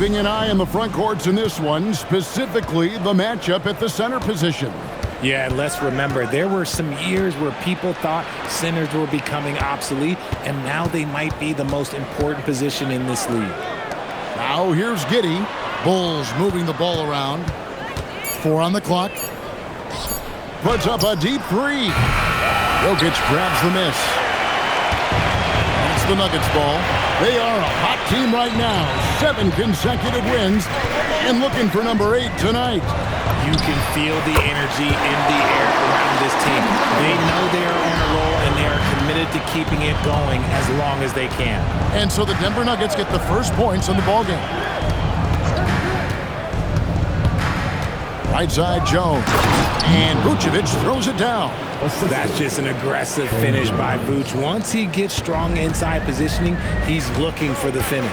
keeping an eye on the front courts in this one, specifically the matchup at the center position. Yeah, and let's remember, there were some years where people thought centers were becoming obsolete, and now they might be the most important position in this league. Now here's Giddey. Bulls moving the ball around. 4 on the clock. Puts up a deep three. Jokic grabs the miss. That's the Nuggets ball. They are a hot team right now. 7 consecutive wins. And looking for number 8 tonight. You can feel the energy in the air around this team. They know they are on a roll, and they are committed to keeping it going as long as they can. And so the Denver Nuggets get the first points in the ballgame. Right side, Jones. And Vucevic throws it down. That's just an aggressive finish by Vooch. Once he gets strong inside positioning, he's looking for the finish.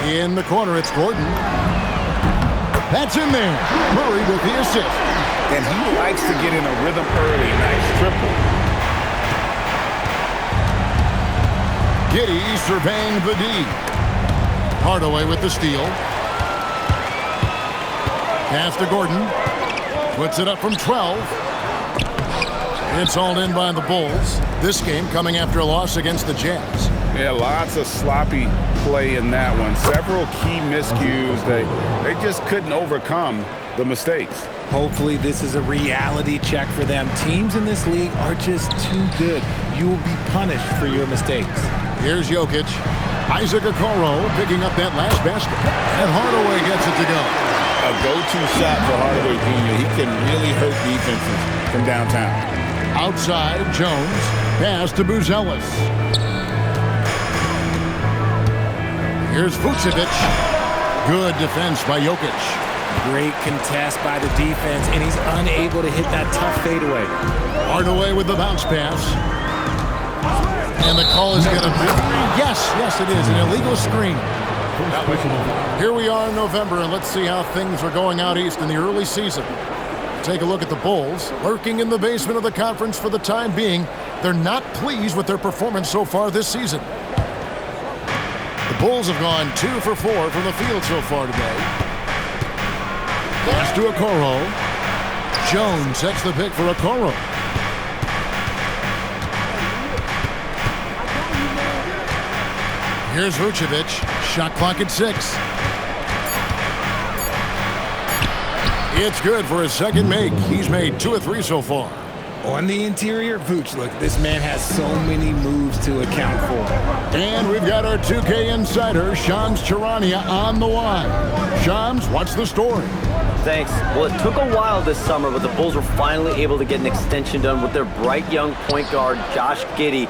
In the corner, it's Gordon. That's in there. Murray with the assist. And he likes to get in a rhythm early. Nice triple. Giddey surveying the D. Hardaway with the steal. Pass to Gordon. Puts it up from 12. It's all in by the Bulls. This game coming after a loss against the Jazz. Yeah, lots of sloppy play in that one. Several key miscues. They just couldn't overcome the mistakes. Hopefully this is a reality check for them. Teams in this league are just too good. You will be punished for your mistakes. Here's Jokic. Isaac Okoro picking up that last basket. And Hardaway gets it to go. A go-to shot for Hardaway Jr. He can really hurt defenses from downtown. Outside, Jones. Pass to Buzelis. Here's Vucevic. Good defense by Jokic. Great contest by the defense, and he's unable to hit that tough fadeaway. Hardaway with the bounce pass. And the call is going to be... Yes, it is. An illegal screen. Here we are in November, and let's see how things are going out east in the early season. Take a look at the Bulls, lurking in the basement of the conference for the time being. They're not pleased with their performance so far this season. The Bulls have gone 2 for 4 from the field so far today. Pass to Okoro. Jones sets the pick for Okoro. Here's Vucevic. Shot clock at 6. It's good for his second make. He's made 2 of 3 so far. On the interior, Vooch, look, this man has so many moves to account for. And we've got our 2K insider, Shams Charania, on the line. Shams, what's the story? Thanks. Well, it took a while this summer, but the Bulls were finally able to get an extension done with their bright young point guard, Josh Giddey.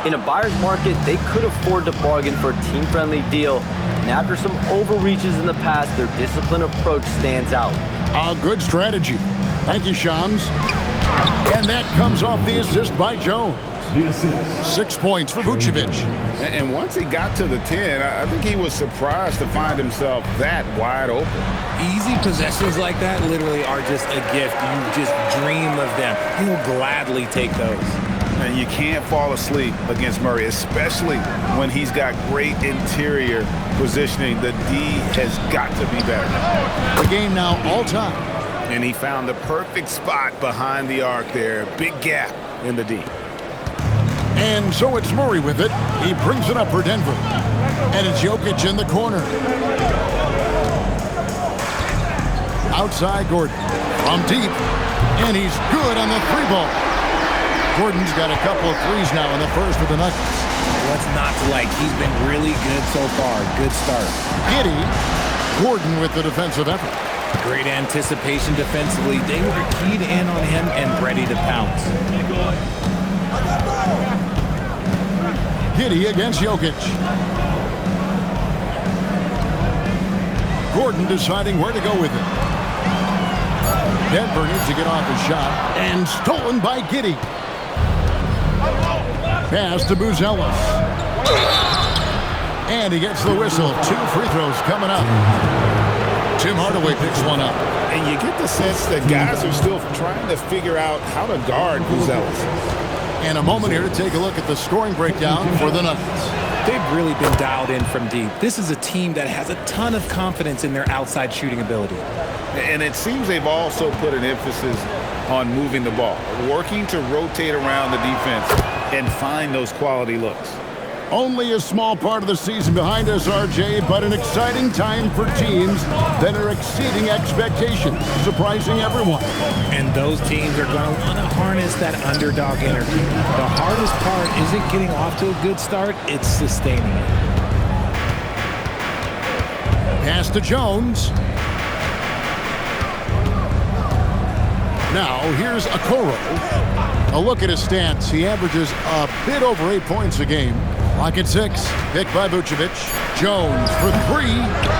In a buyer's market, they could afford to bargain for a team-friendly deal. And after some overreaches in the past, their disciplined approach stands out. A good strategy. Thank you, Shams. And that comes off the assist by Jones. 6 points for Vucevic. And once he got to the 10, I think he was surprised to find himself that wide open. Easy possessions like that literally are just a gift. You just dream of them. He'll gladly take those. And you can't fall asleep against Murray, especially when he's got great interior positioning. The D has got to be better. The game now all time. And he found the perfect spot behind the arc there. Big gap in the D. And so it's Murray with it. He brings it up for Denver. And it's Jokic in the corner. Outside Gordon. From deep. And he's good on the 3-ball. Gordon's got a couple of threes now in the first for the Nuggets. What's not to like? He's been really good so far. Good start. Giddey. Gordon with the defensive effort. Great anticipation defensively. They were keyed in on him and ready to pounce. Giddey against Jokic. Gordon deciding where to go with it. Denver needs to get off his shot. And stolen by Giddey. Pass to Buzelis. And he gets the whistle. 2 free throws coming up. Tim Hardaway picks one up. And you get the sense that guys are still trying to figure out how to guard Buzelis. And a moment here to take a look at the scoring breakdown for the Nuggets. They've really been dialed in from deep. This is a team that has a ton of confidence in their outside shooting ability. And it seems they've also put an emphasis on moving the ball, working to rotate around the defense and find those quality looks. Only a small part of the season behind us, RJ, but an exciting time for teams that are exceeding expectations, surprising everyone. And those teams are going to want to harness that underdog energy. The hardest part isn't getting off to a good start, it's sustaining it. Pass to Jones. Now, here's Okoro. A look at his stats. He averages a bit over 8 points a game. Clock at 6. Picked by Vucevic. Jones for 3.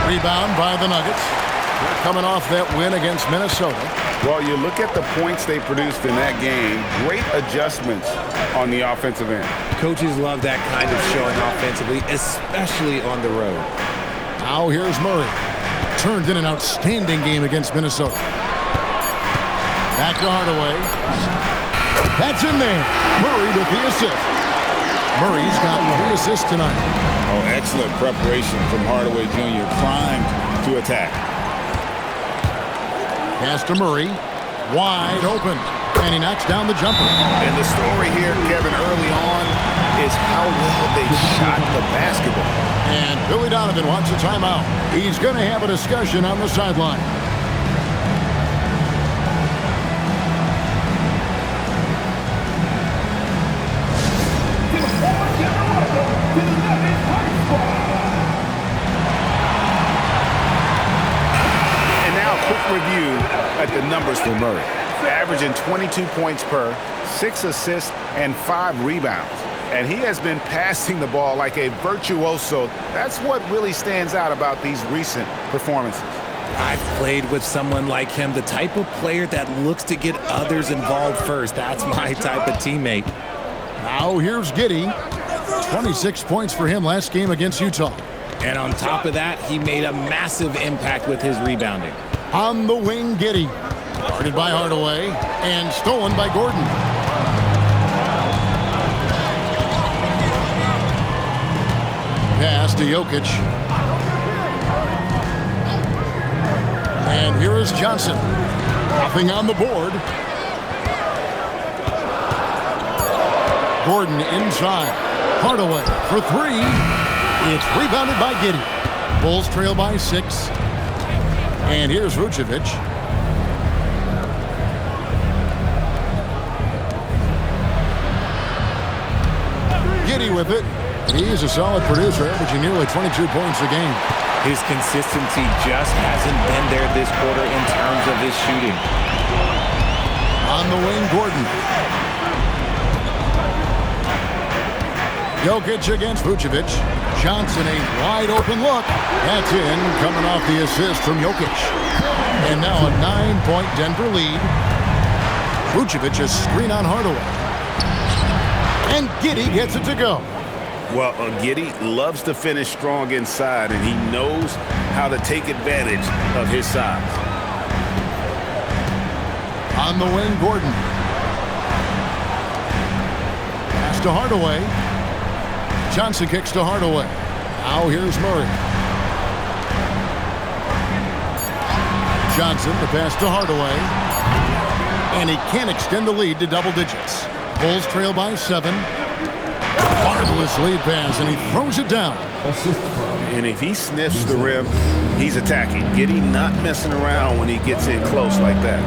Rebound by the Nuggets. They're coming off that win against Minnesota. Well, you look at the points they produced in that game. Great adjustments on the offensive end. Coaches love that kind of showing offensively, especially on the road. Now here's Murray. Turned in an outstanding game against Minnesota. Back to Hardaway. That's in there. Murray with the assist. Murray's got 3 assists tonight. Oh, excellent preparation from Hardaway Jr. Primed to attack. Pass to Murray. Wide open. And he knocks down the jumper. And the story here, Kevin, early on is how well they shot the basketball. And Billy Donovan wants a timeout. He's going to have a discussion on the sideline. Review at the numbers for Murray. Averaging 22 points per, 6 assists, and 5 rebounds. And he has been passing the ball like a virtuoso. That's what really stands out about these recent performances. I've played with someone like him, the type of player that looks to get others involved first. That's my type of teammate. Now here's Giddey. 26 points for him last game against Utah. And on top of that, he made a massive impact with his rebounding. On the wing, Giddey. Guarded by Hardaway and stolen by Gordon. Pass to Jokic. And here is Johnson. Nothing on the board. Gordon inside. Hardaway for 3. It's rebounded by Giddey. Bulls trail by 6. And here's Vucevic. Giddey with it. He's a solid producer, averaging nearly 22 points a game. His consistency just hasn't been there this quarter in terms of his shooting. On the wing, Gordon. Jokic against Vucevic. Johnson, a wide open look. That's in, coming off the assist from Jokic. And now a 9-point Denver lead. Vucevic a screen on Hardaway. And Giddey gets it to go. Well, Giddey loves to finish strong inside, and he knows how to take advantage of his size. On the wing, Gordon. Pass to Hardaway. Johnson kicks to Hardaway. Now here's Murray. Johnson, the pass to Hardaway. And he can't extend the lead to double digits. Bulls trail by 7. Marvelous lead pass, and he throws it down. And if he sniffs the rim, he's attacking. Giddey not messing around when he gets in close like that.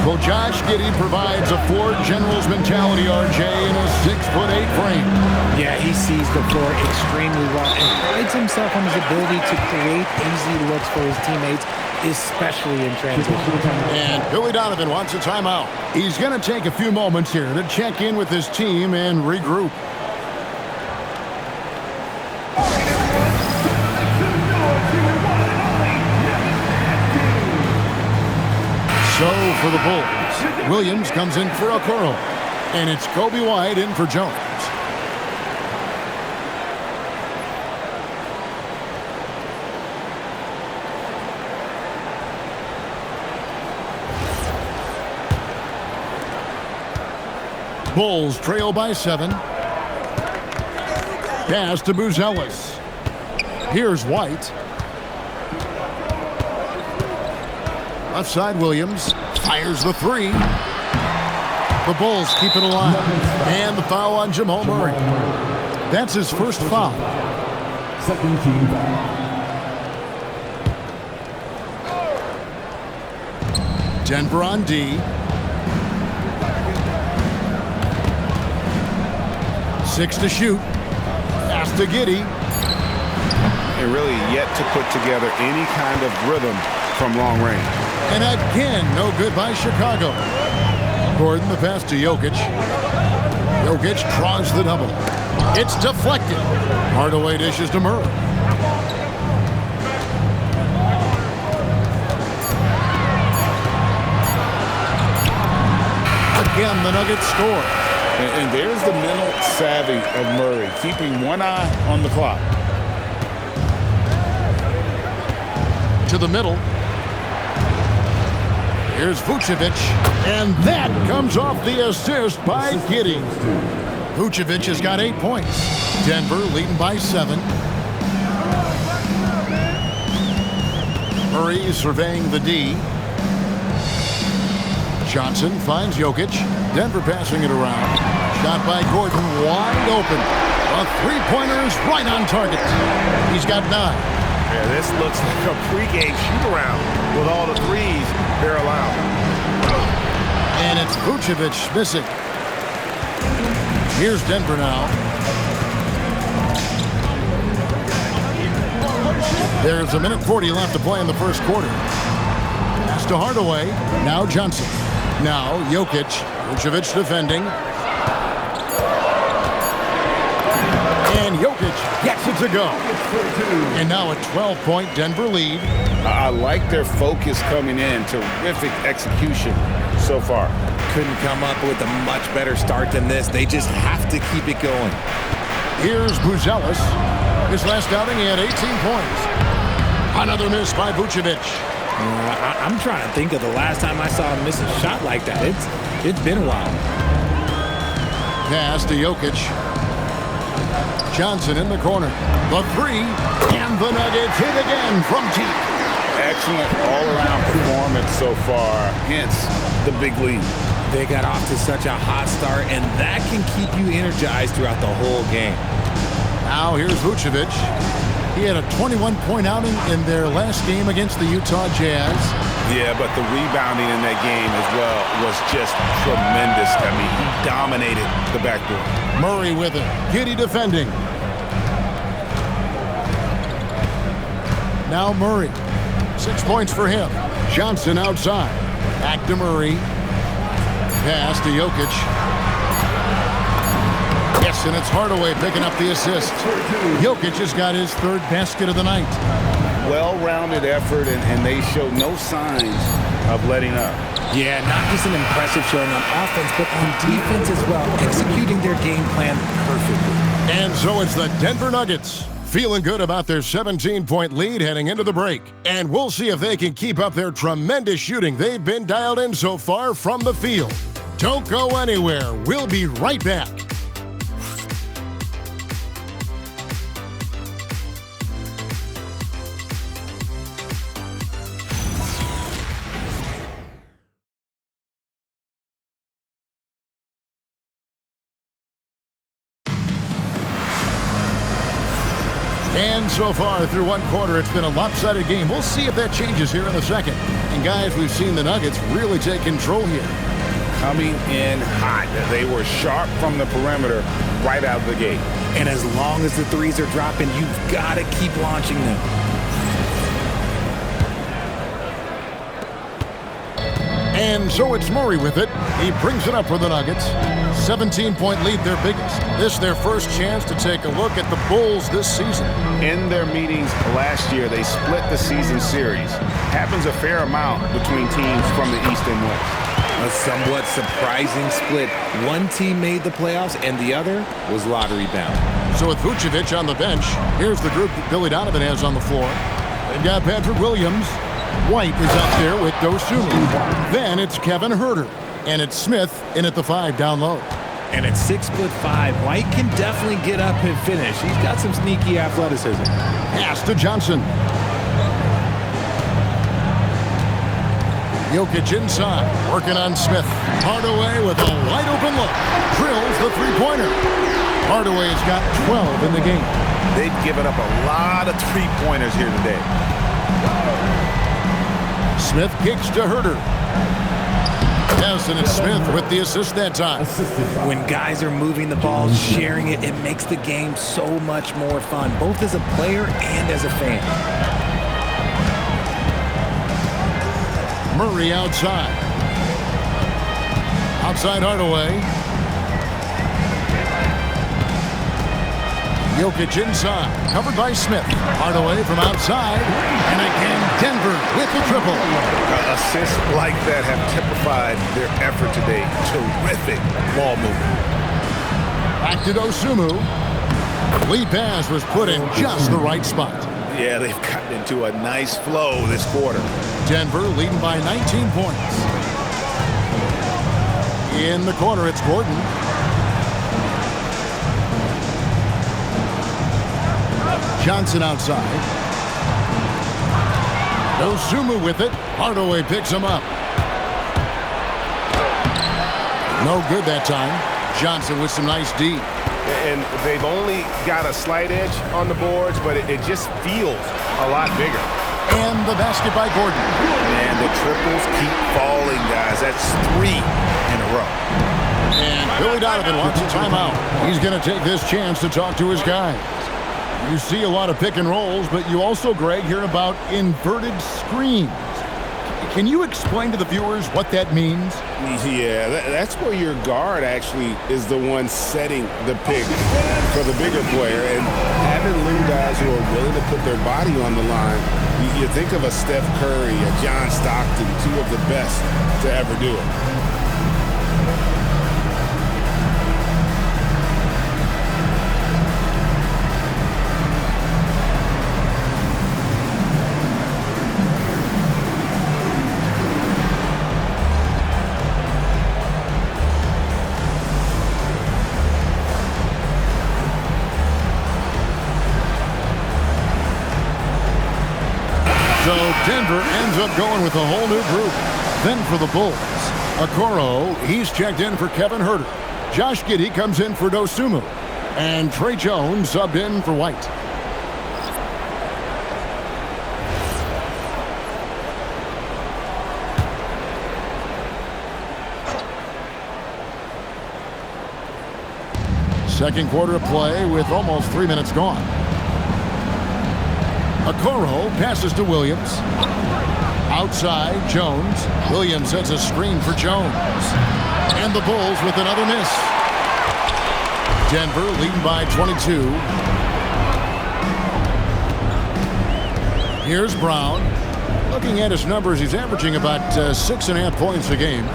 Well, Josh Giddey provides a floor general's mentality, RJ, in a 6'8" frame. Yeah, he sees the floor extremely well and prides himself on his ability to create easy looks for his teammates, especially in transition. And Billy Donovan wants a timeout. He's going to take a few moments here to check in with his team and regroup. So for the Bulls, Williams comes in for Okoro, and it's Kobe White in for Jones. Bulls trail by 7. Pass to Buzelis. Here's White. Left side, Williams fires the three. The Bulls keep it alive. And the foul on Jamal Murray. That's his first foul. Second team foul. Denver on D. 6 to shoot. Pass to Giddey. And really yet to put together any kind of rhythm from long range. And again, no good by Chicago. Gordon, the pass to Jokic. Jokic draws the double. It's deflected. Hardaway dishes to Murray. Again, the Nuggets score. And there's the mental savvy of Murray, keeping one eye on the clock. To the middle. Here's Vucevic. And that comes off the assist by Giddey. Vucevic has got 8 points. Denver leading by 7. Murray surveying the D. Johnson finds Jokic. Denver passing it around. Shot by Gordon, wide open. A three-pointer is right on target. He's got 9. Yeah, this looks like a pregame shoot-around with all the threes they're allowed. And it's Vucevic missing. Here's Denver now. There's a minute 40 left to play in the first quarter. Pass to Hardaway. Now Johnson. Now Jokic. Vucevic defending. And Jokic gets it to go. And now a 12-point Denver lead. I like their focus coming in. Terrific execution so far. Couldn't come up with a much better start than this. They just have to keep it going. Here's Buzelis. His last outing, he had 18 points. Another miss by Vucevic. I'm trying to think of the last time I saw him miss a shot like that. It's been a while. Pass to Jokic. Johnson in the corner. The three. And the Nuggets hit again from deep. Excellent all-around performance so far. Hence the big lead. They got off to such a hot start, and that can keep you energized throughout the whole game. Now here's Vucevic. He had a 21-point outing in their last game against the Utah Jazz. Yeah, but the rebounding in that game as well was just tremendous. I mean, he dominated the backboard. Murray with it. Giddey defending. Now Murray. 6 points for him. Johnson outside. Back to Murray. Pass to Jokic. Yes, and it's Hardaway picking up the assist. Jokic has got his third basket of the night. Well-rounded effort, and they show no signs of letting up. Yeah, not just an impressive showing on offense, but on defense as well, executing their game plan perfectly. And so it's the Denver Nuggets feeling good about their 17-point lead heading into the break. And we'll see if they can keep up their tremendous shooting they've been dialed in so far from the field. Don't go anywhere. We'll be right back. And so far through one quarter, it's been a lopsided game. We'll see if that changes here in the second. And guys, we've seen the Nuggets really take control here. Coming in hot. They were sharp from the perimeter right out of the gate. And as long as the threes are dropping, you've got to keep launching them. And so it's Murray with it. He brings it up for the Nuggets. 17-point lead, their biggest. This their first chance to take a look at the Bulls this season. In their meetings last year, they split the season series. Happens a fair amount between teams from the East and West. A somewhat surprising split. One team made the playoffs and the other was lottery bound. So with Vucevic on the bench, here's the group that Billy Donovan has on the floor. They've got Patrick Williams. White is up there with Dosunmu. Then it's Kevin Huerter. And it's Smith in at the 5 down low. And at 6'5", White can definitely get up and finish. He's got some sneaky athleticism. Pass to Johnson. Jokic inside, working on Smith. Hardaway with a wide open look. Drills the three-pointer. Hardaway's got 12 in the game. They've given up a lot of three-pointers here today. Smith kicks to Herter. Yes, and it's Smith with the assist that time. When guys are moving the ball, sharing it, it makes the game so much more fun, both as a player and as a fan. Murray outside. Outside Hardaway. Jokic inside, covered by Smith. Hardaway from outside, and again Denver with the triple. Assists like that have typified their effort today. Terrific ball movement. Back to Dosunmu. Lead pass was put in just the right spot. Yeah, they've gotten into a nice flow this quarter. Denver leading by 19 points. In the corner, it's Gordon. Johnson outside. Dosunmu with it. Hardaway picks him up. No good that time. Johnson with some nice D. And they've only got a slight edge on the boards, but it just feels a lot bigger. And the basket by Gordon. And the triples keep falling, guys. That's 3 in a row. And Billy Donovan wants a timeout. He's going to take this chance to talk to his guys. You see a lot of pick and rolls, but you also, Greg, hear about inverted screens. Can you explain to the viewers what that means? Yeah, that's where your guard actually is the one setting the pick for the bigger player. And having little guys who are willing to put their body on the line, you think of a Steph Curry, a John Stockton, 2 of the best to ever do it. So Denver ends up going with a whole new group. Then for the Bulls, Okoro, he's checked in for Kevin Herter. Josh Giddey comes in for Dosunmu. And Trey Jones subbed in for White. Second quarter of play with almost 3 minutes gone. Okoro passes to Williams. Outside, Jones. Williams sets a screen for Jones. And the Bulls with another miss. Denver leading by 22. Here's Brown. Looking at his numbers, he's averaging about 6.5 points a game.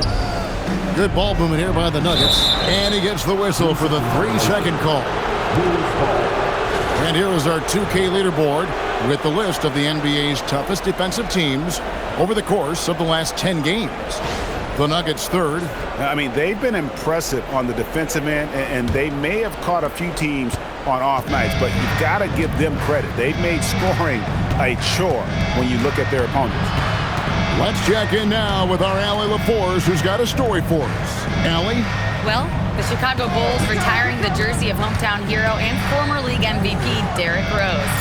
Good ball movement here by the Nuggets. And he gets the whistle for the 3-second call. And here is our 2K leaderboard with the list of the NBA's toughest defensive teams over the course of the last 10 games. The Nuggets third. I mean, they've been impressive on the defensive end, and they may have caught a few teams on off nights, but you've got to give them credit. They've made scoring a chore when you look at their opponents. Let's check in now with our Allie LaForce, who's got a story for us. Allie? Well, the Chicago Bulls retiring the jersey of hometown hero and former league MVP Derrick Rose.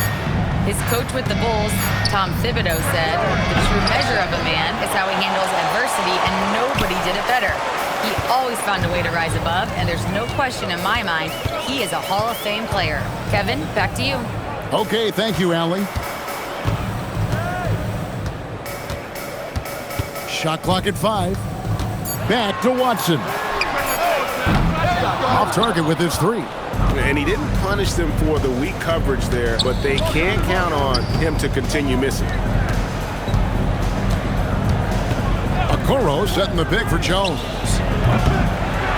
His coach with the Bulls, Tom Thibodeau, said, "The true measure of a man is how he handles adversity, and nobody did it better. He always found a way to rise above, and there's no question in my mind he is a Hall of Fame player." Kevin, back to you. Okay, thank you, Allie. Shot clock at 5. Back to Watson. Off target with his 3. And he didn't punish them for the weak coverage there, but they can't count on him to continue missing. Okoro setting the pick for Jones.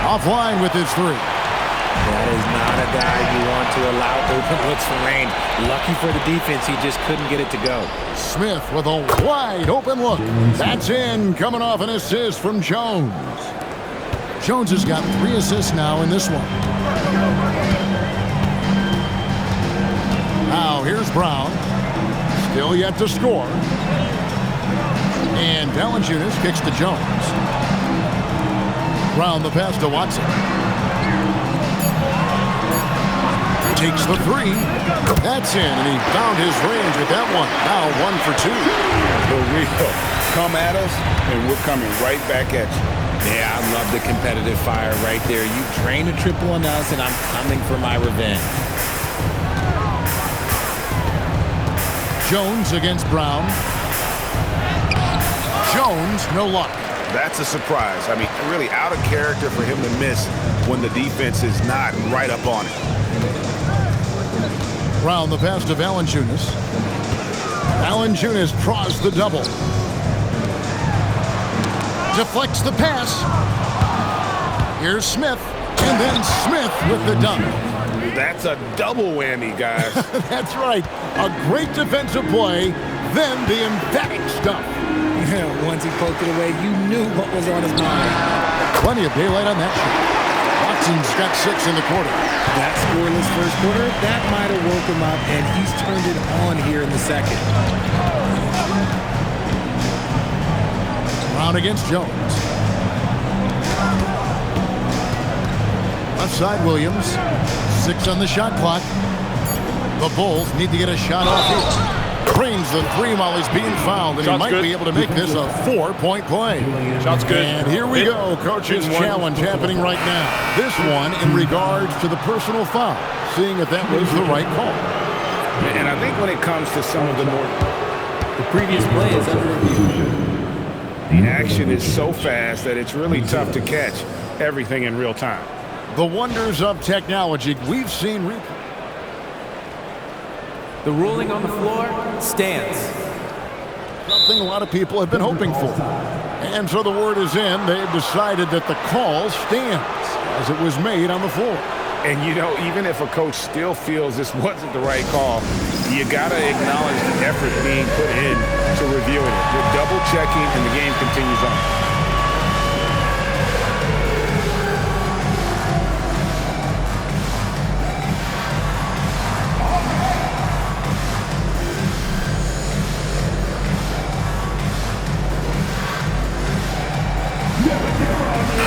Offline with his 3. That is not a guy you want to allow open looks for range. Lucky for the defense, he just couldn't get it to go. Smith with a wide open look. That's in, coming off an assist from Jones. Jones has got 3 assists now in this one. Now here's Brown. Still yet to score. And Valanciunas kicks to Jones. Brown the pass to Watson. Takes the 3. That's in, and he found his range with that one. Now 1 for 2. For real. Come at us, and we're coming right back at you. Yeah, I love the competitive fire right there. You drain a triple on us, and I'm coming for my revenge. Jones against Brown. Jones, no luck. That's a surprise. I mean, really out of character for him to miss when the defense is not right up on it. Brown the pass to Valanciunas. Valanciunas draws the double. Deflects the pass. Here's Smith. And then Smith with the dunk. That's a double whammy, guys. That's right. A great defensive play, then the emphatic stuff. Yeah, once he poked it away, you knew what was on his mind. Plenty of daylight on that shot. Watson's got 6 in the quarter. That scoreless first quarter, that might have woke him up, and he's turned it on here in the second. Brown against Jones. Left side Williams. 6 on the shot clock. The Bulls need to get a shot off here. Drains the 3 while he's being fouled, and he might be able to make this a 4-point play. Shot's good. And here we go. Coach's challenge happening right now. This one in regards to the personal foul, seeing if that was the right call. And I think when it comes to some of the more... The previous play is under review. The action is so fast that it's really tough to catch everything in real time. The wonders of technology we've seen replay. The ruling on the floor stands. Something a lot of people have been hoping for. And so the word is in. They've decided that the call stands as it was made on the floor. And, you know, even if a coach still feels this wasn't the right call, you got to acknowledge the effort being put in to reviewing it. You're double-checking, and the game continues on.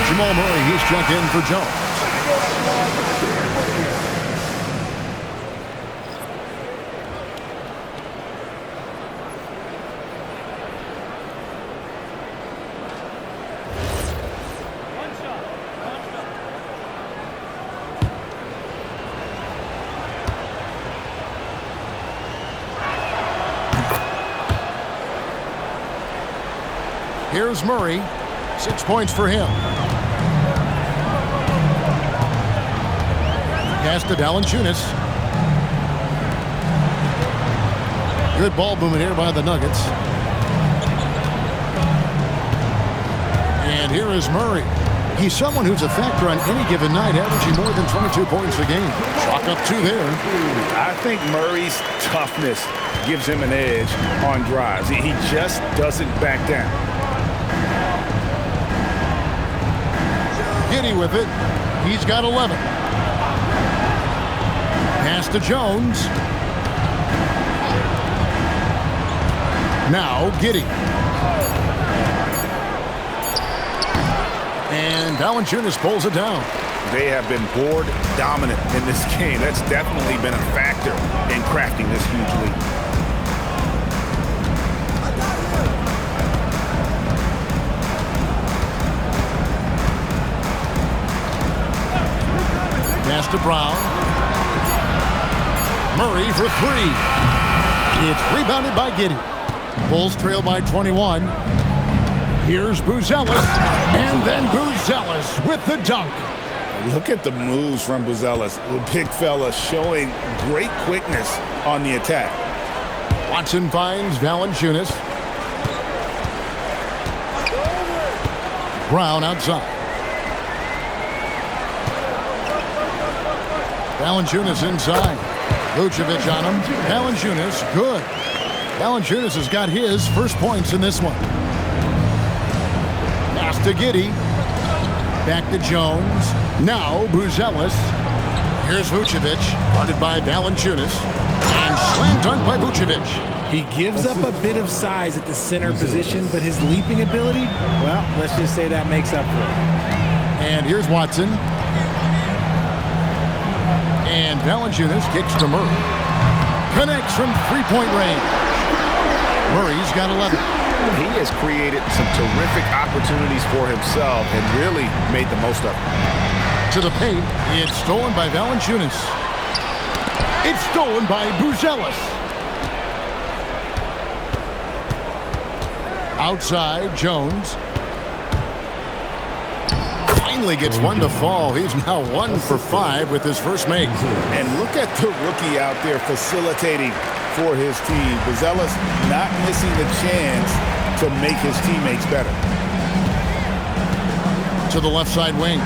Jamal Murray, he's checked in for Jones. Here's Murray. 6 points for him. Pass to Valanciunas. Good ball movement here by the Nuggets. And here is Murray. He's someone who's a factor on any given night, averaging more than 22 points a game. Chalk up 2 there. I think Murray's toughness gives him an edge on drives. He just doesn't back down. Giddey with it. He's got 11. Pass to Jones. Now Giddey. And Valanciunas pulls it down. They have been board dominant in this game. That's definitely been a factor in crafting this huge lead. Pass to Brown. Murray for 3. It's rebounded by Giddey. Bulls trail by 21. Here's Buzelis. And then Buzelis with the dunk. Look at the moves from Buzelis. The big fella showing great quickness on the attack. Watson finds Valanciunas. Brown outside. Valanciunas inside. Vucevic on him. Valanciunas, good. Valanciunas has got his first points in this one. Pass to Giddey. Back to Jones. Now Buzelis. Here's Vucevic, guarded by Valanciunas. And slam dunk by Vucevic. He gives up a bit of size at the center position, but his leaping ability, well, let's just say that makes up for it. And here's Watson. And Valanciunas kicks to Murray. Connects from three-point range. Murray's got 11. He has created some terrific opportunities for himself and really made the most of them. To the paint, it's stolen by Valanciunas. It's stolen by Buzelis. Outside, Jones. Finally gets one to fall. He's now 1 for 5 with his first make. And look at the rookie out there facilitating for his team. Buzelis not missing the chance to make his teammates better. To the left side wing.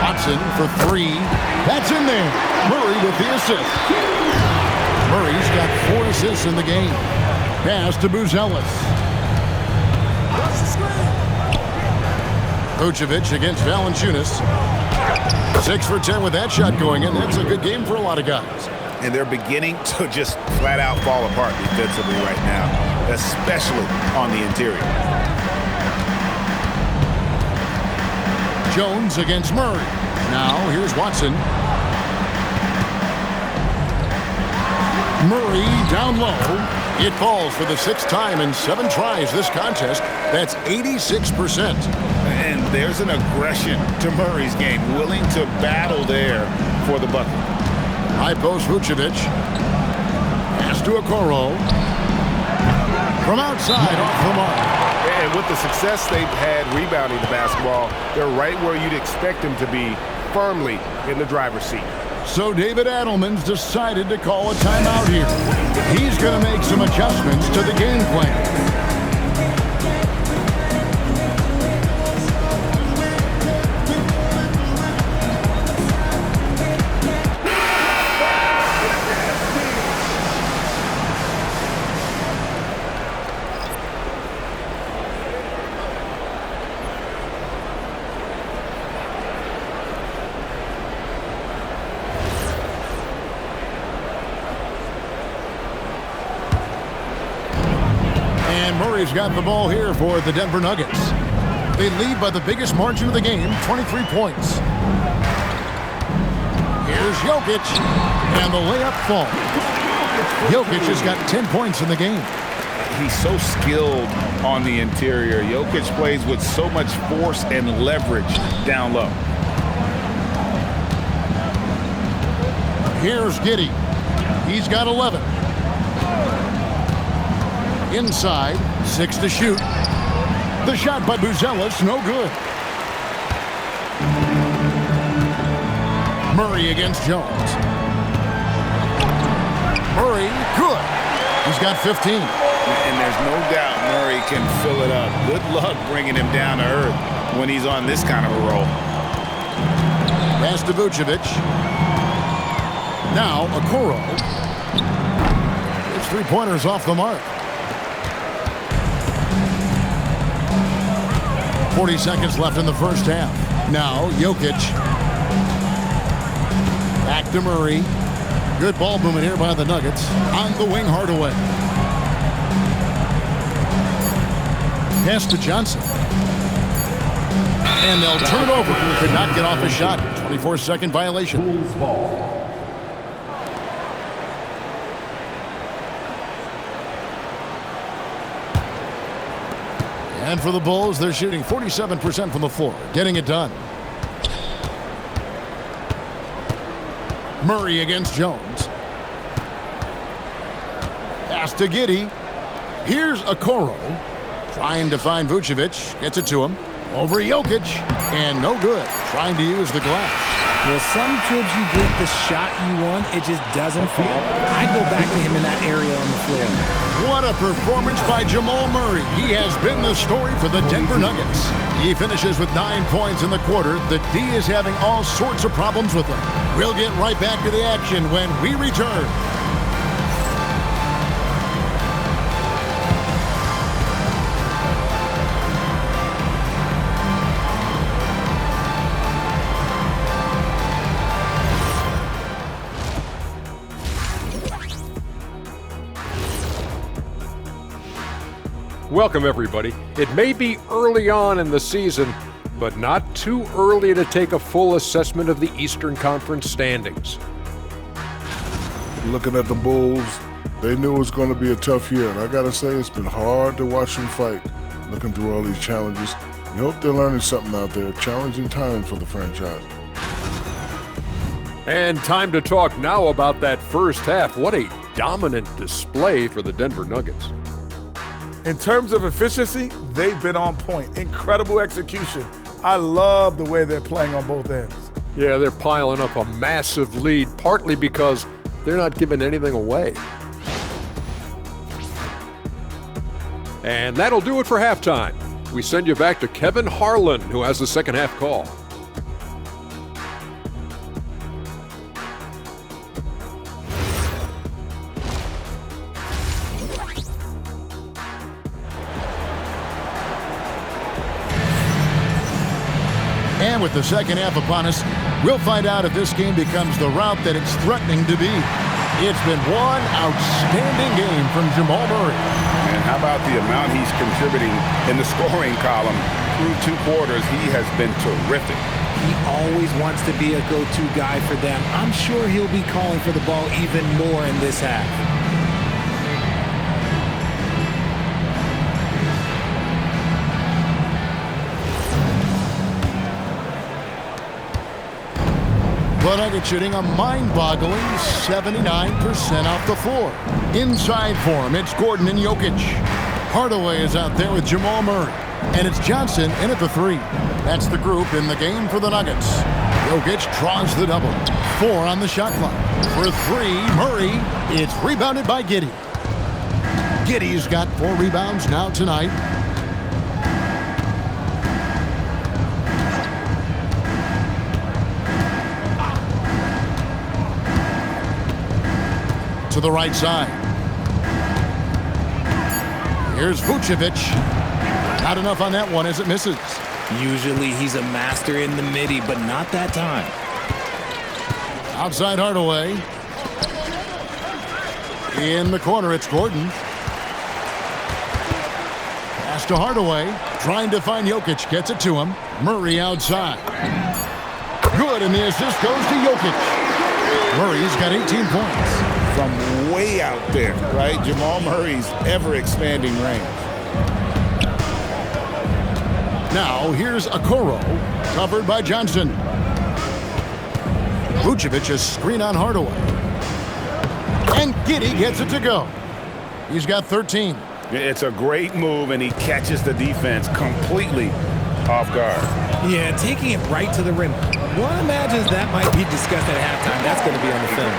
Watson for 3. That's in there. Murray with the assist. Murray's got 4 assists in the game. Pass to Buzelis. Vucevic against Valanciunas. 6 for 10 with that shot going in. That's a good game for a lot of guys. And they're beginning to just flat out fall apart defensively right now, especially on the interior. Jones against Murray. Now here's Watson. Murray down low. It falls for the 6th time in 7 tries this contest. That's 86%. And there's an aggression to Murray's game, willing to battle there for the bucket. High post Vucevic. Pass to Okoro. From outside, off the mark. And with the success they've had rebounding the basketball, they're right where you'd expect them to be, firmly in the driver's seat. So David Adelman's decided to call a timeout here. He's going to make some adjustments to the game plan. Murray's got the ball here for the Denver Nuggets. They lead by the biggest margin of the game, 23 points. Here's Jokic, and the layup falls. Jokic has got 10 points in the game. He's so skilled on the interior. Jokic plays with so much force and leverage down low. Here's Giddey. He's got 11. Inside, 6 to shoot. The shot by Buzelis, no good. Murray against Jones. Murray, good. He's got 15. And there's no doubt Murray can fill it up. Good luck bringing him down to earth when he's on this kind of a roll. Pass to Vucevic. Now, Okoro. His 3-pointers off the mark. 40 seconds left in the first half. Now, Jokic. Back to Murray. Good ball movement here by the Nuggets. On the wing, Hardaway. Pass to Johnson. And they'll turn it over. Could not get off a shot. 24-second violation. And for the Bulls, they're shooting 47% from the floor, getting it done. Murray against Jones. Pass to Giddey. Here's Okoro. Trying to find Vucevic. Gets it to him. Over Jokic. And no good. Trying to use the glass. Well, some trips you get the shot you want, it just doesn't fall. I go back to him in that area on the floor. What a performance by Jamal Murray. He has been the story for the Denver Nuggets. He finishes with 9 points in the quarter. The D is having all sorts of problems with him. We'll get right back to the action when we return. Welcome, everybody. It may be early on in the season, but not too early to take a full assessment of the Eastern Conference standings. Looking at the Bulls, they knew it was going to be a tough year, and I got to say it's been hard to watch them fight, looking through all these challenges. You hope they're learning something out there. Challenging times for the franchise. And time to talk now about that first half. What a dominant display for the Denver Nuggets. In terms of efficiency, they've been on point. Incredible execution. I love the way they're playing on both ends. Yeah, they're piling up a massive lead, partly because they're not giving anything away. And that'll do it for halftime. We send you back to Kevin Harlan, who has the second half call. And with the second half upon us, we'll find out if this game becomes the route that it's threatening to be. It's been one outstanding game from Jamal Murray. And how about the amount he's contributing in the scoring column through 2 quarters? He has been terrific. He always wants to be a go-to guy for them. I'm sure he'll be calling for the ball even more in this half. The Nuggets shooting a mind-boggling 79% off the floor. Inside for him, it's Gordon and Jokic. Hardaway is out there with Jamal Murray. And it's Johnson in at the 3. That's the group in the game for the Nuggets. Jokic draws the double. 4 on the shot clock. For 3, Murray. It's rebounded by Giddey. Giddey's got 4 rebounds now tonight. To the right side. Here's Vucevic. Not enough on that one as it misses. Usually he's a master in the midi, but not that time. Outside Hardaway. In the corner, it's Gordon. Pass to Hardaway. Trying to find Jokic. Gets it to him. Murray outside. Good, and the assist goes to Jokic. Murray's got 18 points. From way out there, right? Jamal Murray's ever-expanding range. Now, here's Okoro, covered by Johnson. Vucevic is screen on Hardaway. And Giddey gets it to go. He's got 13. It's a great move, and he catches the defense completely off guard. Yeah, taking it right to the rim. One imagines that might be discussed at halftime. That's going to be on the film.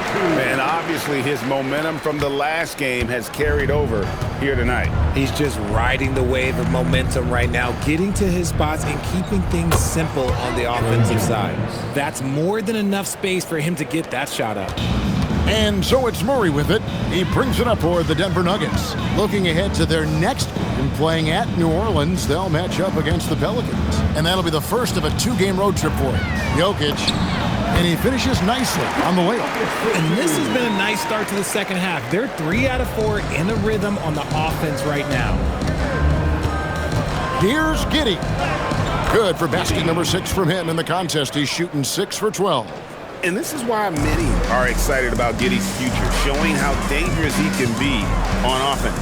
And obviously his momentum from the last game has carried over here tonight. He's just riding the wave of momentum right now, getting to his spots and keeping things simple on the offensive side. That's more than enough space for him to get that shot up. And so it's Murray with it. He brings it up for the Denver Nuggets. Looking ahead to their next game, playing at New Orleans, they'll match up against the Pelicans. And that'll be the first of a 2-game road trip for him. Jokic, and he finishes nicely on the way up. And this has been a nice start to the second half. They're 3 out of 4 in a rhythm on the offense right now. Here's Giddey. Good for basket number 6 from him in the contest. He's shooting 6 for 12. And this is why many are excited about Giddey's future, showing how dangerous he can be on offense.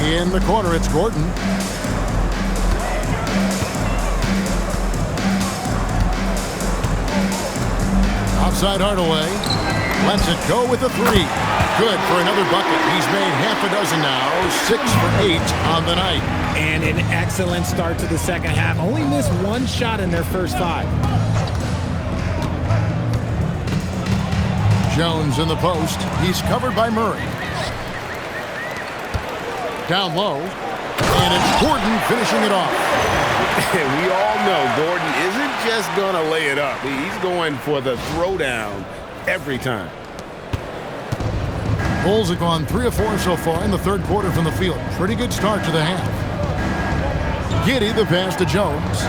In the corner, it's Gordon. Outside Hardaway. Lets it go with a 3. Good for another bucket. He's made half a dozen now. 6 for 8 on the night. And an excellent start to the second half. Only missed 1 shot in their first 5. Jones in the post. He's covered by Murray. Down low. And it's Gordon finishing it off. We all know Gordon isn't just going to lay it up. He's going for the throwdown every time. Bulls have gone 3 of 4 so far in the third quarter from the field. Pretty good start to the half. Giddey the pass to Jones.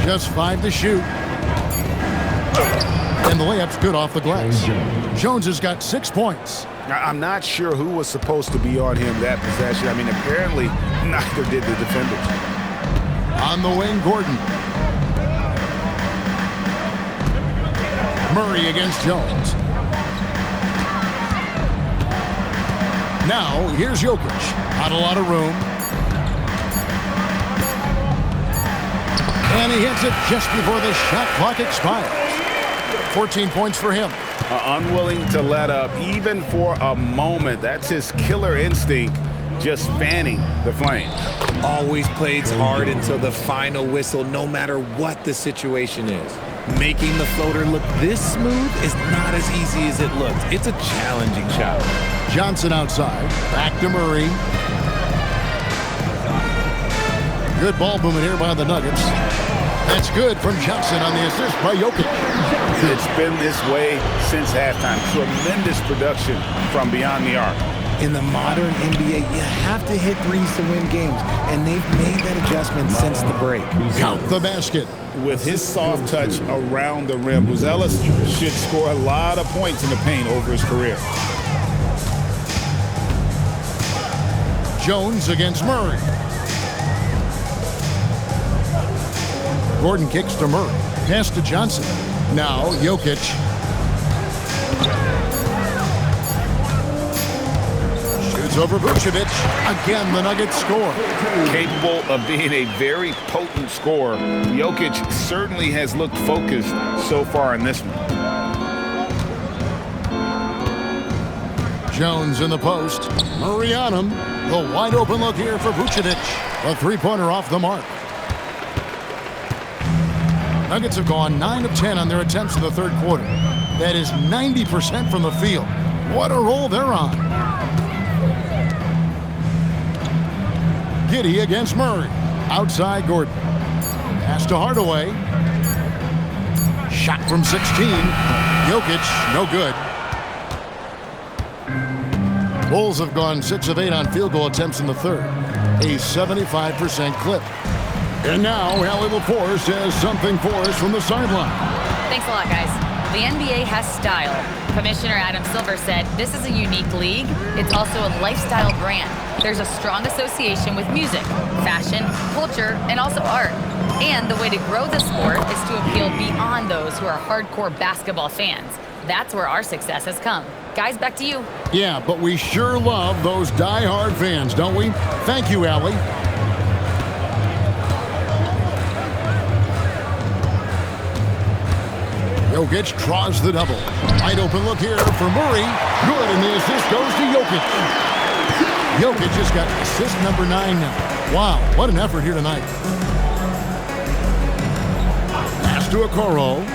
Just 5 to shoot. And the layup's good off the glass. Jones has got 6 points. I'm not sure who was supposed to be on him that possession. I mean, apparently neither did the defenders. On the wing, Gordon. Murray against Jones. Now, here's Jokic. Not a lot of room. And he hits it just before the shot clock expires. 14 points for him. Unwilling to let up, even for a moment. That's his killer instinct, just fanning the flame. Always plays hard until the final whistle, no matter what the situation is. Making the floater look this smooth is not as easy as it looks. It's a challenging shot. Johnson outside. Back to Murray. Good ball movement here by the Nuggets. That's good from Johnson on the assist by Jokic. It's been this way since halftime. Tremendous production from beyond the arc. In the modern NBA, you have to hit threes to win games, and they've made that adjustment since the break. Count the basket. With his soft touch around the rim, Buzelis should score a lot of points in the paint over his career. Jones against Murray. Gordon kicks to Murray. Pass to Johnson. Now Jokic. Shoots over Vucevic. Again, the Nuggets score. Capable of being a very potent scorer, Jokic certainly has looked focused so far in this one. Jones in the post. Murray on him. The wide open look here for Vucevic. A three-pointer off the mark. Nuggets have gone 9 of 10 on their attempts in the third quarter. That is 90% from the field. What a roll they're on. Giddey against Murray. Outside Gordon. Pass to Hardaway. Shot from 16. Jokic, no good. Bulls have gone 6 of 8 on field goal attempts in the third. A 75% clip. And now, Allie LaForce has something for us from the sideline. Thanks a lot, guys. The NBA has style. Commissioner Adam Silver said this is a unique league. It's also a lifestyle brand. There's a strong association with music, fashion, culture, and also art. And the way to grow the sport is to appeal beyond those who are hardcore basketball fans. That's where our success has come. Guys, back to you. Yeah, but we sure love those die-hard fans, don't we? Thank you, Allie. Jokic draws the double. Wide open look here for Murray. Good, and the assist goes to Jokic. Jokic has got assist number 9 now. Wow, what an effort here tonight. Pass to Okoro.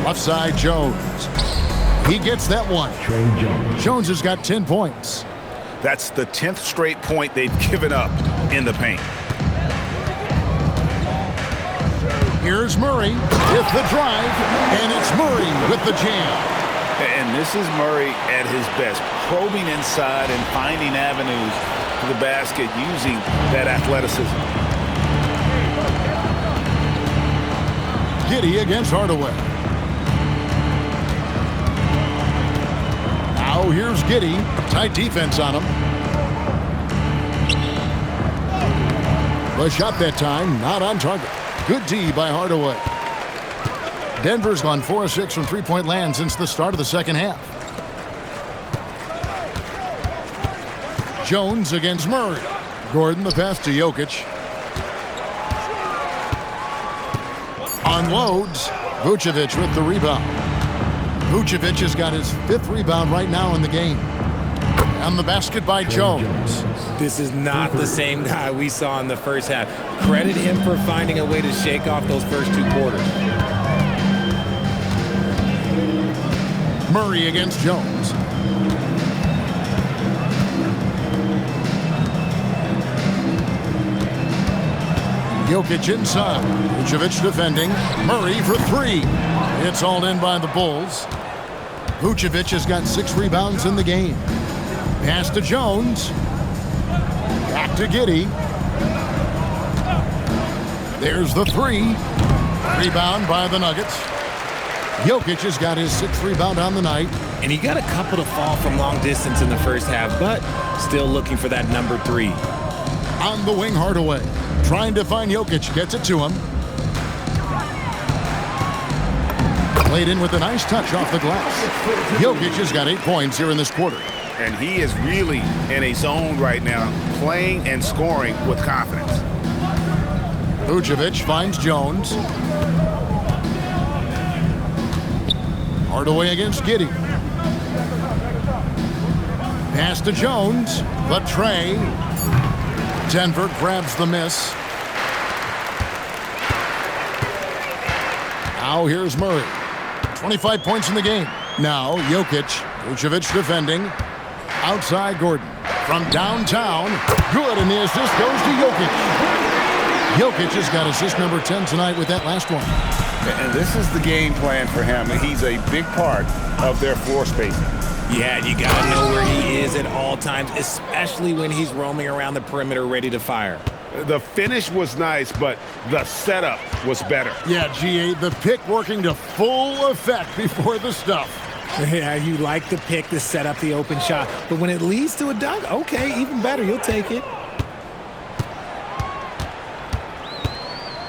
Left side, Jones. He gets that one. Jones has got 10 points. That's the 10th straight point they've given up in the paint. Here's Murray with the drive, and it's Murray with the jam. And this is Murray at his best, probing inside and finding avenues to the basket using that athleticism. Giddey against Hardaway. Now here's Giddey. Tight defense on him. The shot that time, not on target. Good D by Hardaway. Denver's gone 4 of 6 from three-point land since the start of the second half. Jones against Murray. Gordon the pass to Jokic. Unloads. Vucevic with the rebound. Vucevic has got his 5th rebound right now in the game. And the basket by Jones. This is not the same guy we saw in the first half. Credit him for finding a way to shake off those first 2 quarters. Murray against Jones. Jokic inside. Vucevic defending. Murray for 3. It's all in by the Bulls. Vucevic has got 6 rebounds in the game. Pass to Jones. Back to Giddey. There's the 3. Rebound by the Nuggets. Jokic has got his 6th rebound on the night. And he got a couple to fall from long distance in the first half, but still looking for that number 3. On the wing, Hardaway. Trying to find Jokic. Gets it to him. Played in with a nice touch off the glass. Jokic has got 8 points here in this quarter. And he is really in a zone right now, playing and scoring with confidence. Vucevic finds Jones. Hardaway against Giddey. Pass to Jones. The tray. Denver grabs the miss. Now here's Murray. 25 points in the game. Now Jokic. Vucevic defending. Outside Gordon. From downtown. Good, and the assist goes to Jokic. Jokic has got assist number 10 tonight with that last one. And this is the game plan for him. He's a big part of their floor spacing. Yeah, you got to know where he is at all times, especially when he's roaming around the perimeter ready to fire. The finish was nice, but the setup was better. Yeah, GA, the pick working to full effect before the stuff. Yeah, you like the pick to set up the open shot, but when it leads to a dunk, okay, even better, you'll take it.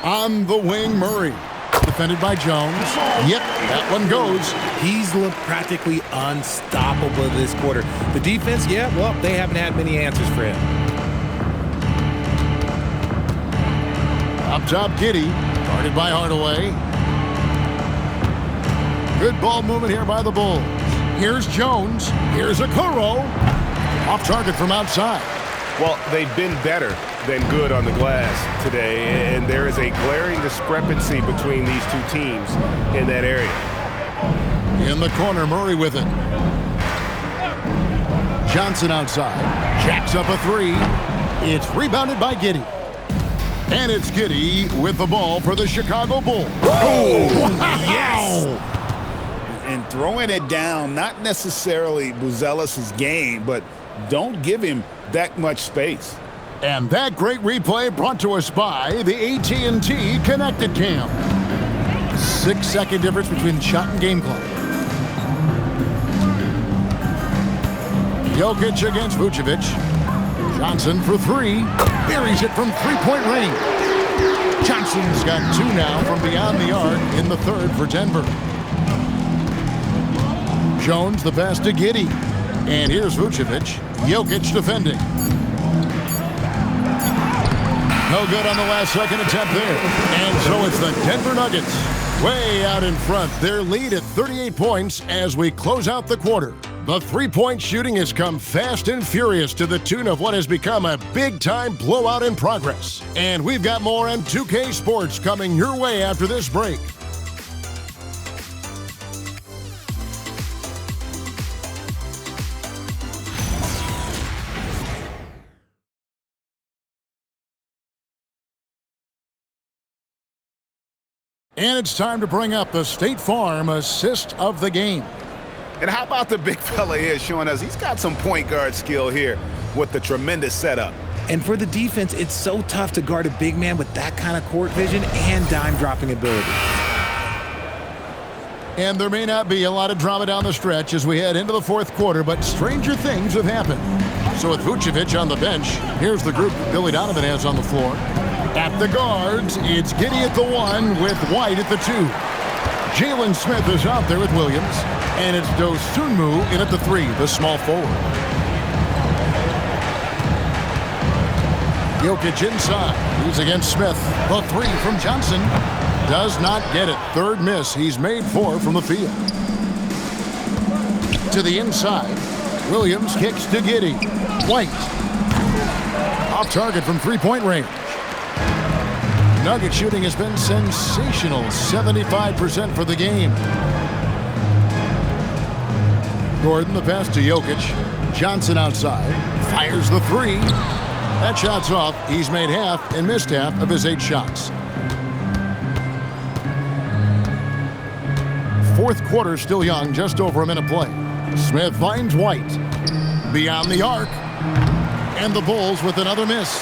On the wing, Murray. Defended by Jones. Yep, that one goes. He's looked practically unstoppable this quarter. The defense, yeah, well, they haven't had many answers for him. Up top, Giddey. Guarded by Hardaway. Good ball movement here by the Bulls. Here's Jones. Here's Okoro. Off target from outside. Well, they've been better than good on the glass today, and there is a glaring discrepancy between these two teams in that area. In the corner, Murray with it. Johnson outside. Jacks up a 3. It's rebounded by Giddey. And it's Giddey with the ball for the Chicago Bulls. Oh, wow. Yes! And throwing it down, not necessarily Buzelis' game, but don't give him that much space. And that great replay brought to us by the AT&T Connected Cam. 6-second difference between shot and game clock. Jokic against Vucevic. Johnson for 3. Buries it from 3-point range. Johnson's got 2 now from beyond the arc in the third for Denver. Jones the pass to Giddey. And here's Vucevic. Jokic defending. No good on the last second attempt there. And so it's the Denver Nuggets way out in front. Their lead at 38 points as we close out the quarter. The three-point shooting has come fast and furious to the tune of what has become a big-time blowout in progress. And we've got more on 2K Sports coming your way after this break. And it's time to bring up the State Farm assist of the game. And how about the big fella here showing us he's got some point guard skill here with the tremendous setup. And for the defense, it's so tough to guard a big man with that kind of court vision and dime-dropping ability. And there may not be a lot of drama down the stretch as we head into the fourth quarter, but stranger things have happened. So with Vucevic on the bench, here's the group Billy Donovan has on the floor. At the guards, it's Giddey at the 1 with White at the 2. Jalen Smith is out there with Williams. And it's Dosunmu in at the 3, the small forward. Jokic inside. He's against Smith. The 3 from Johnson. Does not get it. Third miss. He's made 4 from the field. To the inside. Williams kicks to Giddey. White. Off target from 3-point range. Nugget shooting has been sensational. 75% for the game. Gordon the pass to Jokic. Johnson outside. Fires the 3. That shot's off. He's made half and missed half of his 8 shots. Fourth quarter still young, just over a minute play. Smith finds White. Beyond the arc. And the Bulls with another miss.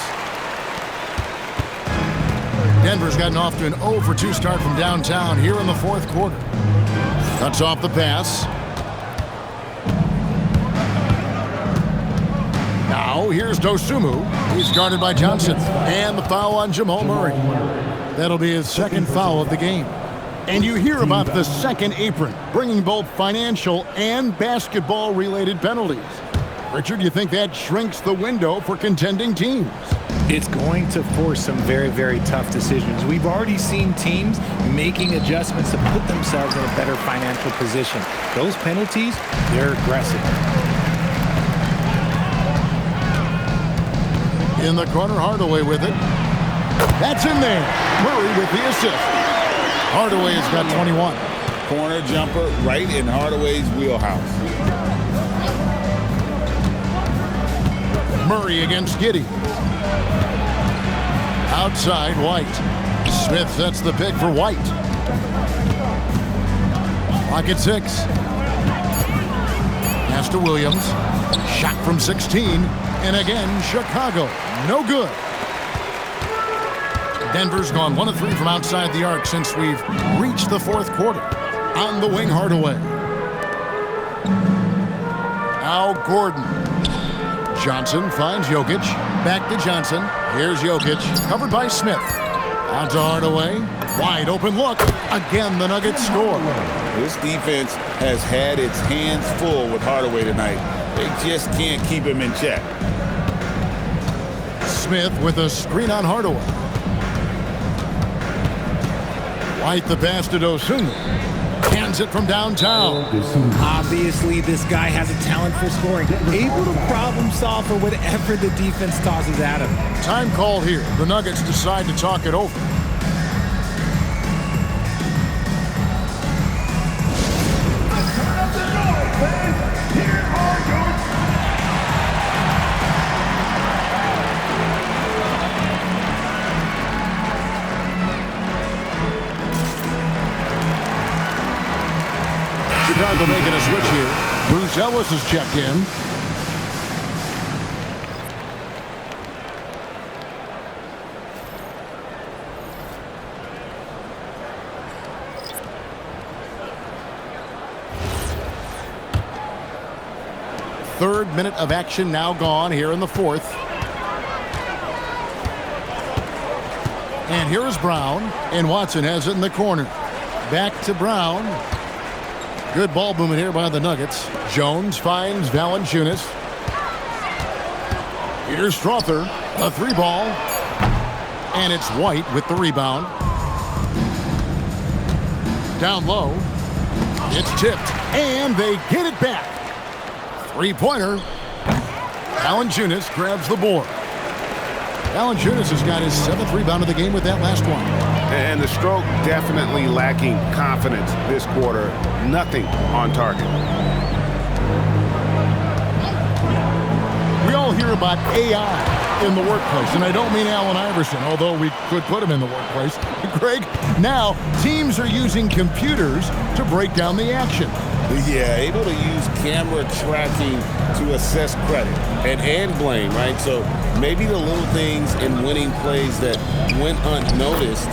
Denver's gotten off to an 0 for 2 start from downtown here in the fourth quarter. Cuts off the pass. Now here's Dosunmu. He's guarded by Johnson. And the foul on Jamal Murray. That'll be his second foul of the game. And you hear about the second apron, bringing both financial and basketball-related penalties. Richard, you think that shrinks the window for contending teams? It's going to force some very, very tough decisions. We've already seen teams making adjustments to put themselves in a better financial position. Those penalties, they're aggressive. In the corner, Hardaway with it. That's in there. Murray with the assist. Hardaway has got 21. Corner jumper right in Hardaway's wheelhouse. Murray against Giddey. Outside, White. Smith sets the pick for White. Clock at 6. Pass to Williams. Shot from 16. And again, Chicago. No good. Denver's gone 1 of 3 from outside the arc since we've reached the fourth quarter. On the wing, Hardaway. Al Gordon. Johnson finds Jokic. Back to Johnson. Here's Jokic. Covered by Smith. On to Hardaway. Wide open look. Again, the Nuggets score. This defense has had its hands full with Hardaway tonight. They just can't keep him in check. Smith with a screen on Hardaway. White the pass to Dosunmu. Hands it from downtown. Obviously, this guy has a talent for scoring. Able to problem solve for whatever the defense tosses at him. Time called here. The Nuggets decide to talk it over. Chicago making a switch here. Bruce Ellis has checked in. Third minute of action now gone here in the fourth. And here is Brown, and Watson has it in the corner. Back to Brown. Good ball movement here by the Nuggets. Jones finds Valanciunas. Here's Strother, a 3-ball. And it's White with the rebound. Down low. It's tipped, and they get it back. 3-pointer. Valanciunas grabs the board. Valanciunas has got his 7th rebound of the game with that last one. And the stroke definitely lacking confidence this quarter. Nothing on target. We all hear about AI in the workplace, and I don't mean Allen Iverson, although we could put him in the workplace. Greg, now teams are using computers to break down the action. Yeah, able to use camera tracking to assess credit and blame, right? So maybe the little things in winning plays that went unnoticed,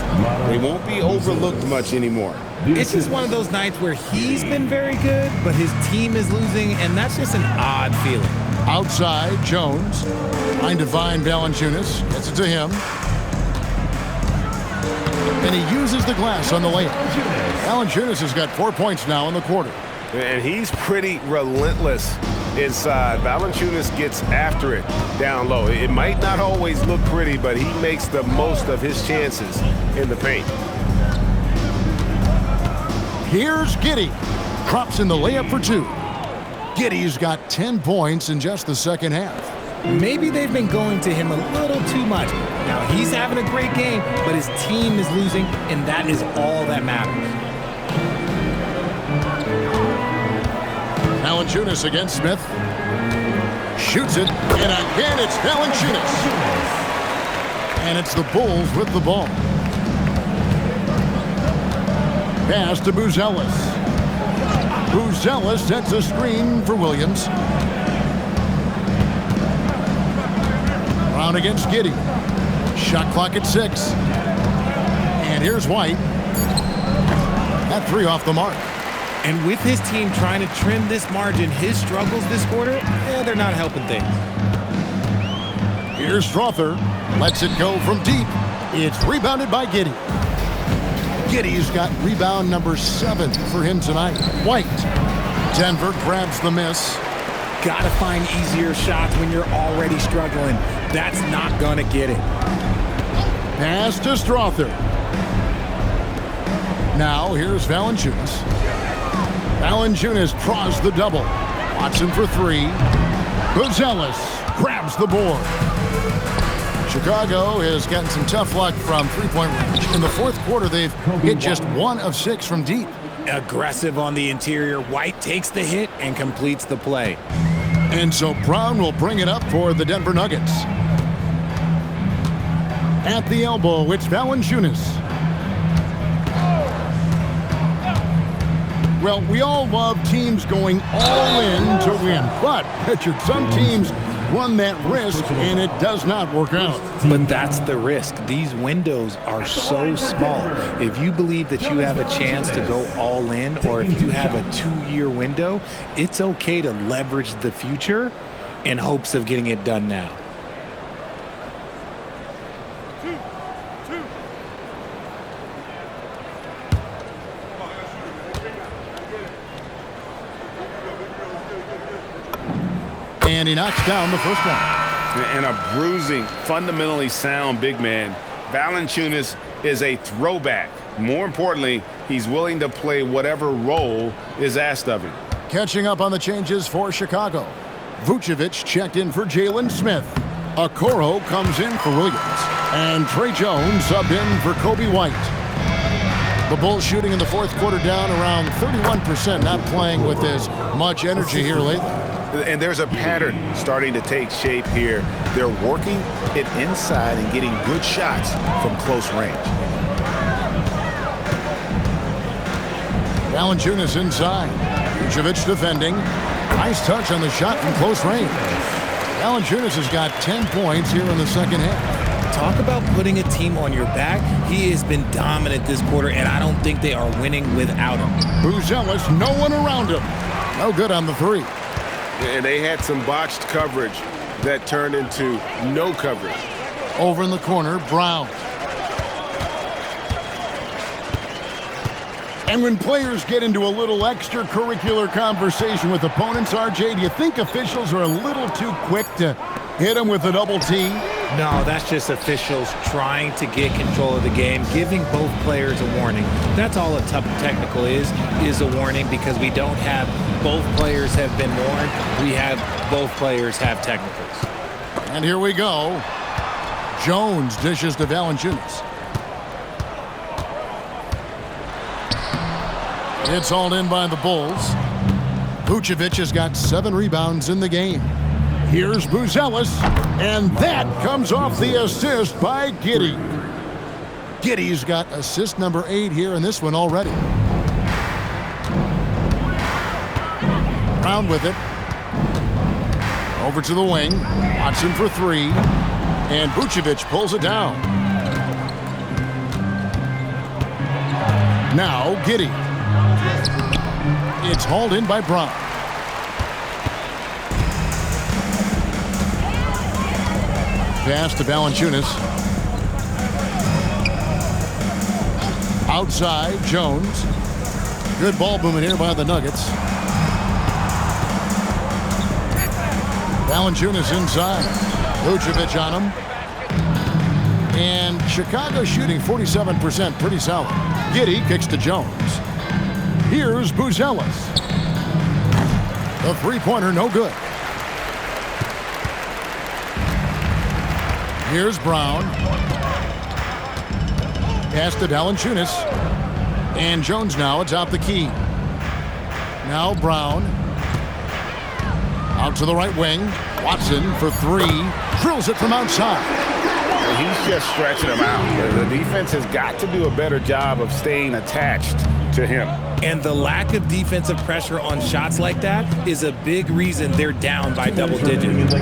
they won't be overlooked much anymore. It's just one of those nights where he's been very good, but his team is losing, and that's just an odd feeling. Outside, Jones trying to find Valanciunas. Gets it to him. And he uses the glass on the layup. Valanciunas has got 4 points now in the quarter. And he's pretty relentless inside. Valanciunas gets after it down low. It might not always look pretty, but he makes the most of his chances in the paint. Here's Giddey. Drops in the layup for 2. Giddey's got 10 points in just the second half. Maybe they've been going to him a little too much. Now, he's having a great game, but his team is losing, and that is all that matters. Valanciunas against Smith. Shoots it, and again it's Valanciunas. And it's the Bulls with the ball. Pass to Buzelis. Buzelis sets a screen for Williams. Brown against Giddey. Shot clock at 6. And here's White. That 3 off the mark. And with his team trying to trim this margin, his struggles this quarter, they're not helping things. Here's Strother. Lets it go from deep. It's rebounded by Giddey. Giddey's got rebound number 7 for him tonight. White. Denver grabs the miss. Got to find easier shots when you're already struggling. That's not going to get it. Pass to Strother. Now here's Valanciunas. Valanciunas draws the double. Watson for 3. Buzelis grabs the board. Chicago has gotten some tough luck from three-point range. In the fourth quarter, they've hit just 1 of 6 from deep. Aggressive on the interior. White takes the hit and completes the play. And so Brown will bring it up for the Denver Nuggets. At the elbow, it's Valanciunas. Well, we all love teams going all in to win. But, Richard, some teams run that risk, and it does not work out. But that's the risk. These windows are so small. If you believe that you have a chance to go all in, or if you have a 2-year window, it's okay to leverage the future in hopes of getting it done now. And he knocks down the first one. And a bruising, fundamentally sound big man. Valanciunas is a throwback. More importantly, he's willing to play whatever role is asked of him. Catching up on the changes for Chicago. Vucevic checked in for Jalen Smith. Okoro comes in for Williams. And Trey Jones subbed in for Kobe White. The Bulls shooting in the fourth quarter down around 31%, not playing with as much energy here lately. And there's a pattern starting to take shape here. They're working it inside and getting good shots from close range. Valanciunas inside. Vucevic defending. Nice touch on the shot from close range. Valanciunas has got 10 points here in the second half. Talk about putting a team on your back. He has been dominant this quarter, and I don't think they are winning without him. Buzelis, no one around him. No good on the 3. And they had some botched coverage that turned into no coverage. Over in the corner, Brown. And when players get into a little extracurricular conversation with opponents, RJ, do you think officials are a little too quick to hit them with a double team? No, that's just officials trying to get control of the game, giving both players a warning. That's all a tough technical is a warning, because we don't have both players have been warned. We have both players have technicals. And here we go. Jones dishes to Valanciunas. It's hauled in by the Bulls. Vucevic has got 7 rebounds in the game. Here's Buzelis, and that comes off the assist by Giddey. Giddey's got assist number 8 here in this one already. Brown with it. Over to the wing. Watson for 3. And Vucevic pulls it down. Now Giddey. It's hauled in by Brown. Pass to Valanciunas. Outside, Jones. Good ball movement here by the Nuggets. Valanciunas inside. Vucevic on him. And Chicago shooting 47%, pretty solid. Giddey kicks to Jones. Here's Buzelis. The three-pointer, no good. Here's Brown. Pass to Valanciunas. And Jones now atop the key. Now Brown. Out to the right wing. Watson for 3. Drills it from outside. He's just stretching him out. The defense has got to do a better job of staying attached to him. And the lack of defensive pressure on shots like that is a big reason they're down by double digits.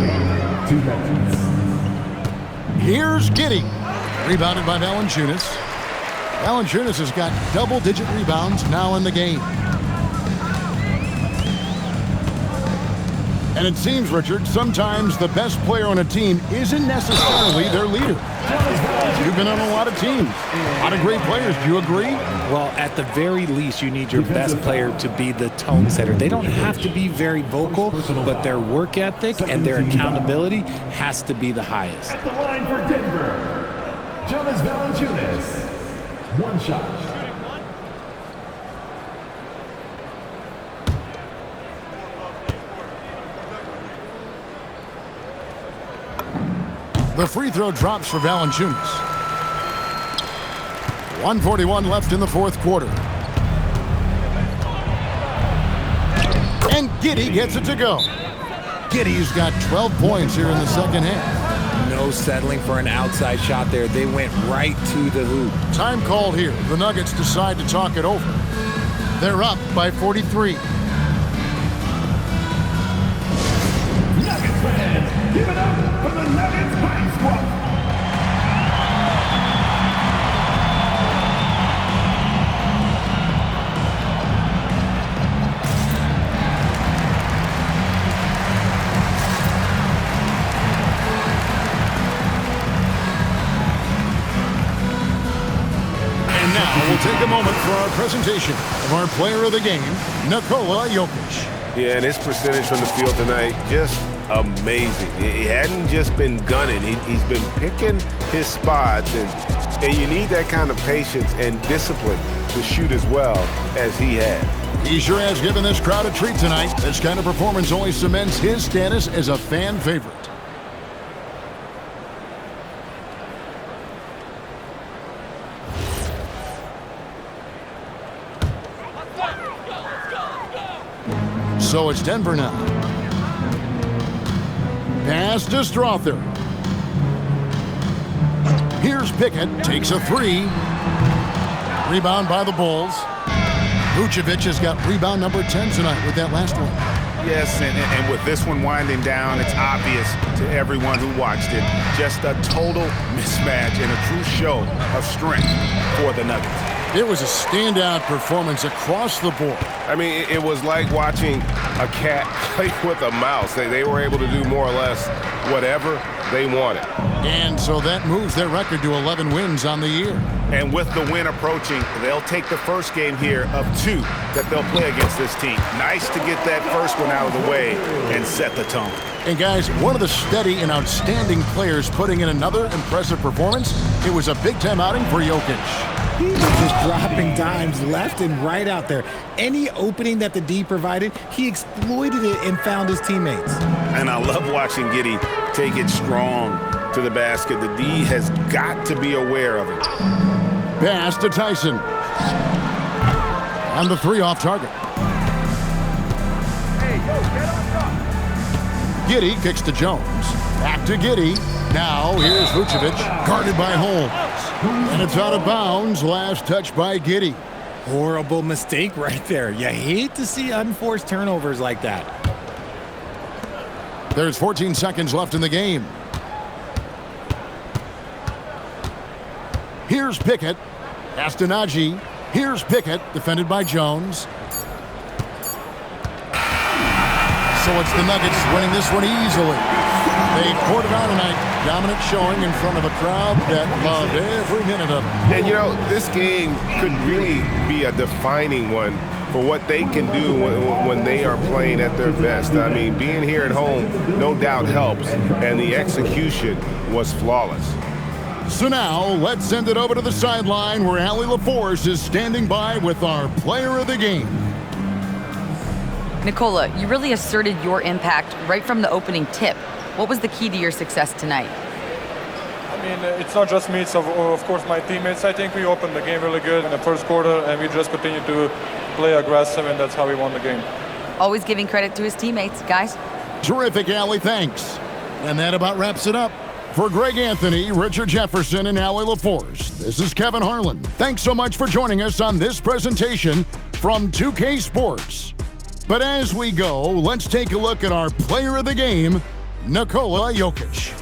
Here's Giddey. Rebounded by Valanciunas. Valanciunas has got double-digit rebounds now in the game. And it seems, Richard, sometimes the best player on a team isn't necessarily their leader. You've been on a lot of teams, a lot of great players. Do you agree? Well, at the very least, you need your best player to be the tone setter. They don't have to be very vocal, but their work ethic and their accountability has to be the highest. At the line for Denver, Jonas Valanciunas. One shot. The free throw drops for Valanciunas. 1:41 left in the fourth quarter. And Giddey gets it to go. Giddey's got 12 points here in the second half. No settling for an outside shot there. They went right to the hoop. Time called here. The Nuggets decide to talk it over. They're up by 43. Nuggets fans, give it up for the Nuggets Hype Squad. And now we'll take a moment for our presentation of our player of the game, Nikola Jokic. Yeah, and his percentage from the field tonight, just amazing. He hadn't just been gunning. He's been picking his spots, and you need that kind of patience and discipline to shoot as well as he had. He sure has given this crowd a treat tonight. This kind of performance only cements his status as a fan favorite. So it's Denver now. Pass to Strother. Here's Pickett, takes a three. Rebound by the Bulls. Vucevic has got rebound number 10 tonight with that last one. Yes, and with this one winding down, it's obvious to everyone who watched it. Just a total mismatch and a true show of strength for the Nuggets. It was a standout performance across the board. I mean, it was like watching a cat play with a mouse. They were able to do more or less whatever they wanted. And so that moves their record to 11 wins on the year. And with the win approaching, they'll take the first game here of 2 that they'll play against this team. Nice to get that first one out of the way and set the tone. And guys, one of the steady and outstanding players putting in another impressive performance. It was a big-time outing for Jokic. He was just dropping dimes left and right out there. Any opening that the D provided, he exploited it and found his teammates. And I love watching Giddey take it strong to the basket. The D has got to be aware of it. Pass to Tyson. On the three off target. Giddey kicks to Jones. Back to Giddey. Now here's Vucevic, guarded by Holmes. And it's out of bounds. Last touch by Giddey. Horrible mistake right there. You hate to see unforced turnovers like that. There's 14 seconds left in the game. Here's Pickett. Astonagi. Here's Pickett, defended by Jones. So it's the Nuggets winning this one easily. They poured it on tonight. Dominant showing in front of a crowd that loved every minute of it. And, you know, this game could really be a defining one for what they can do when they are playing at their best. I mean, being here at home no doubt helps, and the execution was flawless. So now, let's send it over to the sideline where Allie LaForce is standing by with our player of the game. Nikola, you really asserted your impact right from the opening tip. What was the key to your success tonight? I mean, it's not just me, it's of course my teammates. I think we opened the game really good in the first quarter, and we just continued to play aggressive, and that's how we won the game. Always giving credit to his teammates, guys. Terrific, Allie, thanks. And that about wraps it up. For Greg Anthony, Richard Jefferson, and Allie LaForce, this is Kevin Harlan. Thanks so much for joining us on this presentation from 2K Sports. But as we go, let's take a look at our player of the game, Nikola Jokic.